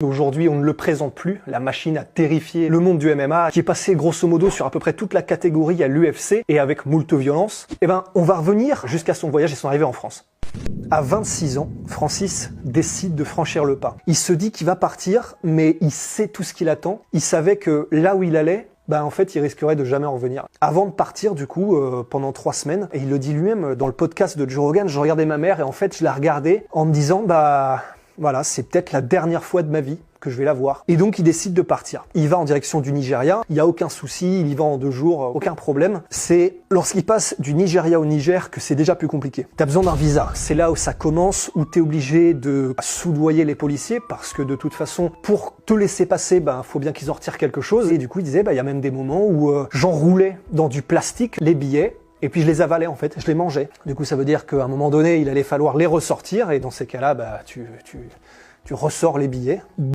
Aujourd'hui, on ne le présente plus. La machine a terrifié le monde du MMA, qui est passé grosso modo sur à peu près toute la catégorie à l'UFC et avec moult violence. Eh ben, on va revenir jusqu'à son voyage et son arrivée en France. À 26 ans, Francis décide de franchir le pas. Il se dit qu'il va partir, mais il sait tout ce qu'il attend. Il savait que là où il allait, en fait, il risquerait de jamais en revenir. Avant de partir, du coup, pendant 3 semaines, et il le dit lui-même dans le podcast de Joe Rogan, je regardais ma mère et en fait, je la regardais en me disant, voilà, c'est peut-être la dernière fois de ma vie que je vais la voir. Et donc, il décide de partir. Il va en direction du Nigeria. Il n'y a aucun souci. Il y va en 2 jours. Aucun problème. C'est lorsqu'il passe du Nigeria au Niger que c'est déjà plus compliqué. T'as besoin d'un visa. C'est là où ça commence, où t'es obligé de soudoyer les policiers parce que de toute façon, pour te laisser passer, faut bien qu'ils en retirent quelque chose. Et du coup, il disait, y a même des moments où j'enroulais dans du plastique les billets. Et puis je les avalais en fait, je les mangeais. Du coup ça veut dire qu'à un moment donné, il allait falloir les ressortir et dans ces cas-là, tu ressors les billets.